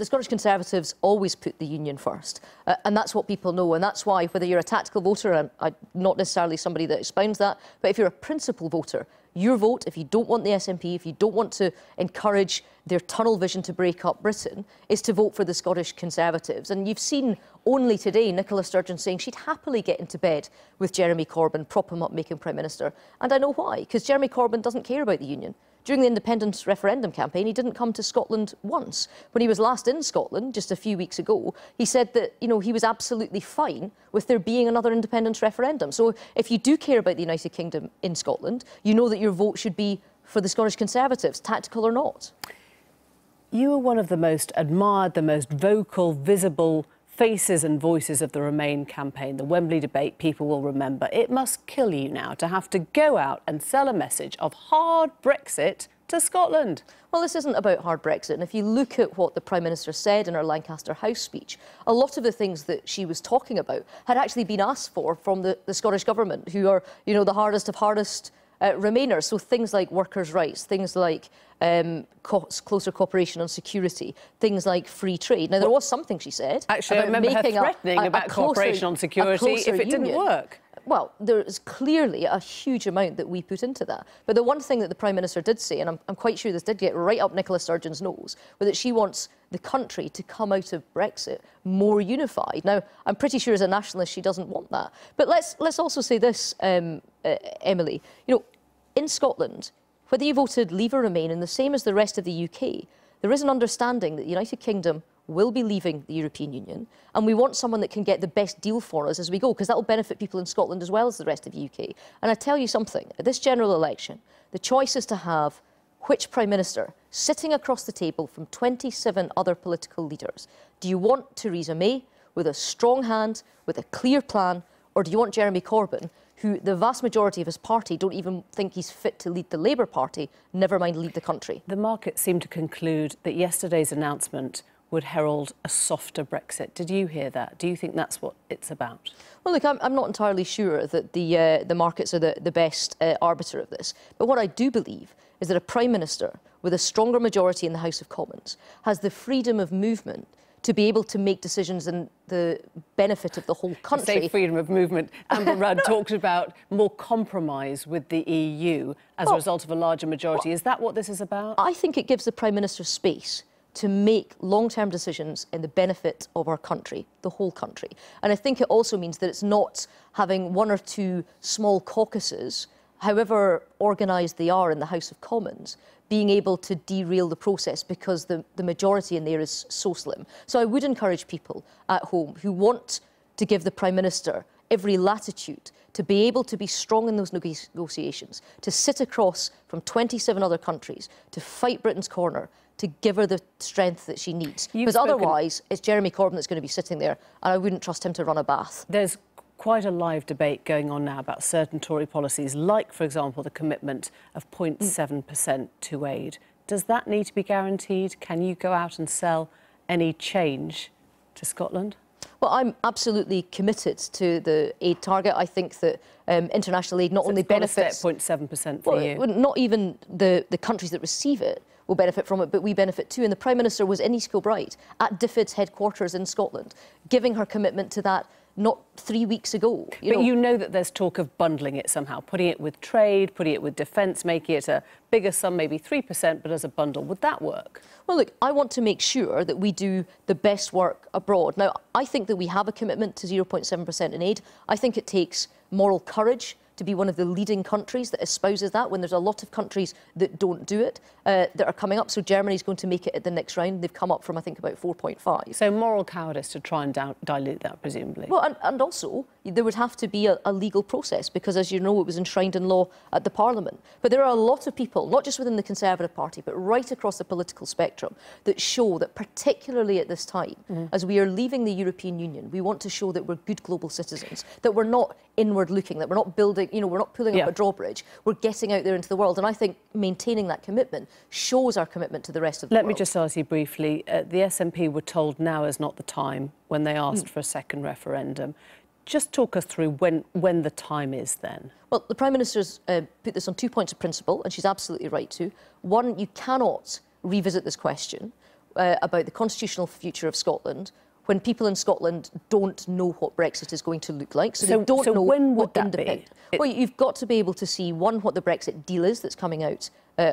the Scottish Conservatives always put the union first, and that's what people know, and that's why, whether you're a tactical voter, and I'm not necessarily somebody that expounds that, but if you're a principal voter, your vote, if you don't want the SNP, if you don't want to encourage their tunnel vision to break up Britain, is to vote for the Scottish Conservatives. And you've seen only today Nicola Sturgeon saying she'd happily get into bed with Jeremy Corbyn, prop him up, make him Prime Minister. And I know why, because Jeremy Corbyn doesn't care about the union. During the independence referendum campaign, he didn't come to Scotland once. When he was last in Scotland, just a few weeks ago, he said that, you know, he was absolutely fine with there being another independence referendum. So if you do care about the United Kingdom in Scotland, you know that your vote should be for the Scottish Conservatives, tactical or not. You are one of the most admired, the most vocal, visible faces and voices of the Remain campaign. The Wembley debate, people will remember. It must kill you now to have to go out and sell a message of hard Brexit to Scotland. Well, this isn't about hard Brexit. And if you look at what the Prime Minister said in her Lancaster House speech, a lot of the things that she was talking about had actually been asked for from the Scottish Government, who are, you know, the hardest of hardest Remainers. So things like workers' rights, things like closer cooperation on security, things like free trade. Now, there was something she said. Actually, I remember her threatening about cooperation on security if it didn't work. Well, there is clearly a huge amount that we put into that. But the one thing that the Prime Minister did say, and I'm quite sure this did get right up Nicola Sturgeon's nose, was that she wants the country to come out of Brexit more unified. Now, I'm pretty sure as a nationalist she doesn't want that. But let's also say this, Emily. You know, in Scotland, whether you voted Leave or Remain, and the same as the rest of the UK, there is an understanding that the United Kingdom will be leaving the European Union, and we want someone that can get the best deal for us as we go, because that will benefit people in Scotland as well as the rest of the UK. And I tell you something, at this general election, the choice is to have which Prime Minister sitting across the table from 27 other political leaders. Do you want Theresa May with a strong hand, with a clear plan, or do you want Jeremy Corbyn, who the vast majority of his party don't even think he's fit to lead the Labour Party, never mind lead the country? The market seemed to conclude that yesterday's announcement would herald a softer Brexit. Did you hear that? Do you think that's what it's about? Well, look, I'm not entirely sure that the markets are the best arbiter of this. But what I do believe is that a Prime Minister with a stronger majority in the House of Commons has the freedom of movement to be able to make decisions in the benefit of the whole country. Say freedom of movement. Amber Rudd talked about more compromise with the EU as a result of a larger majority. Is that what this is about? I think it gives the Prime Minister space to make long-term decisions in the benefit of our country, the whole country. And I think it also means that it's not having one or two small caucuses, however organised they are in the House of Commons, being able to derail the process because the majority in there is so slim. So I would encourage people at home who want to give the Prime Minister every latitude to be able to be strong in those negotiations, to sit across from 27 other countries, to fight Britain's corner, to give her the strength that she needs. Because otherwise, it's Jeremy Corbyn that's going to be sitting there, and I wouldn't trust him to run a bath. There's quite a live debate going on now about certain Tory policies, like, for example, the commitment of 0.7% to aid. Does that need to be guaranteed? Can you go out and sell any change to Scotland? Well, I'm absolutely committed to the aid target. I think that international aid not only benefits 0.7% for you. Not even the countries that receive it will benefit from it, but we benefit too. And the Prime Minister was in East Kilbride at DFID's headquarters in Scotland, giving her commitment to that not 3 weeks ago. You know that there's talk of bundling it somehow, putting it with trade, putting it with defence, making it a bigger sum, maybe 3%, but as a bundle. Would that work? Well, look, I want to make sure that we do the best work abroad. Now, I think that we have a commitment to 0.7% in aid. I think it takes moral courage to be one of the leading countries that espouses that when there's a lot of countries that don't do it, that are coming up. So Germany's going to make it at the next round. They've come up from, I think, about 4.5. So moral cowardice to try and dilute that, presumably. Well, and also there would have to be a legal process because, as you know, it was enshrined in law at the Parliament. But there are a lot of people, not just within the Conservative Party, but right across the political spectrum, that show that particularly at this time, as we are leaving the European Union, we want to show that we're good global citizens, that we're not inward-looking, that we're not building, we're not pulling up a drawbridge, we're getting out there into the world. And I think maintaining that commitment shows our commitment to the rest of the world. Let me just ask you briefly, the SNP were told now is not the time when they asked for a second referendum. Just talk us through when the time is then. Well, the Prime Minister's put this on 2 points of principle, and she's absolutely right to. One, you cannot revisit this question about the constitutional future of Scotland when people in Scotland don't know what Brexit is going to look like. So they don't know when would what that independent... be? Well, you've got to be able to see, one, what the Brexit deal is that's coming out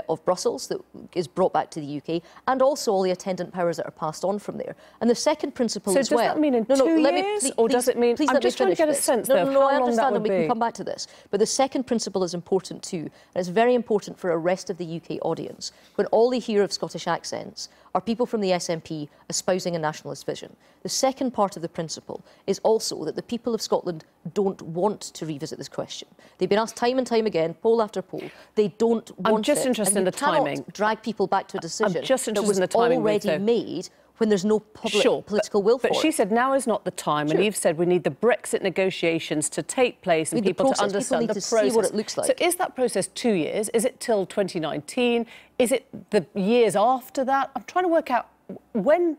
of Brussels, that is brought back to the UK, and also all the attendant powers that are passed on from there. And the second principle as well... So does that mean in 2 years, or does it mean... I'm just trying to get a sense, though, of how long that would be. I understand, and we can come back to this. But the second principle is important too, and it's very important for a rest of the UK audience. When all they hear of Scottish accents are people from the SNP espousing a nationalist vision. The second part of the principle is also that the people of Scotland don't want to revisit this question. They've been asked time and time again, poll after poll. They don't want it. I'm just interested in the timing. Drag people back to a decision that was already made when there's no political will for it. But she said now is not the time, and you've said we need the Brexit negotiations to take place and people to understand the process. See what it looks like. So is that process 2 years? Is it till 2019? Is it the years after that? I'm trying to work out when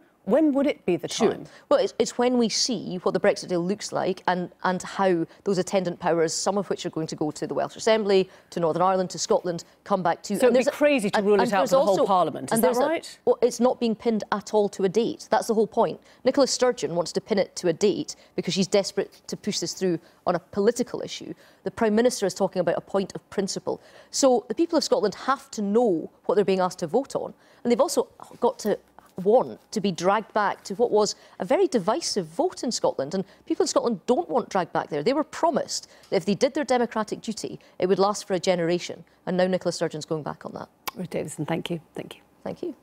would it be the time? Well, it's when we see what the Brexit deal looks like and how those attendant powers, some of which are going to go to the Welsh Assembly, to Northern Ireland, to Scotland, come back to... So it'd be crazy to rule it out for the whole Parliament, is that right? Well, it's not being pinned at all to a date. That's the whole point. Nicola Sturgeon wants to pin it to a date because she's desperate to push this through on a political issue. The Prime Minister is talking about a point of principle. So the people of Scotland have to know what they're being asked to vote on, and they've also got to want to be dragged back to what was a very divisive vote in Scotland, and people in Scotland don't want dragged back there. They were promised that if they did their democratic duty, it would last for a generation, and now Nicola Sturgeon's going back on that. Ruth Davidson, thank you. Thank you. Thank you.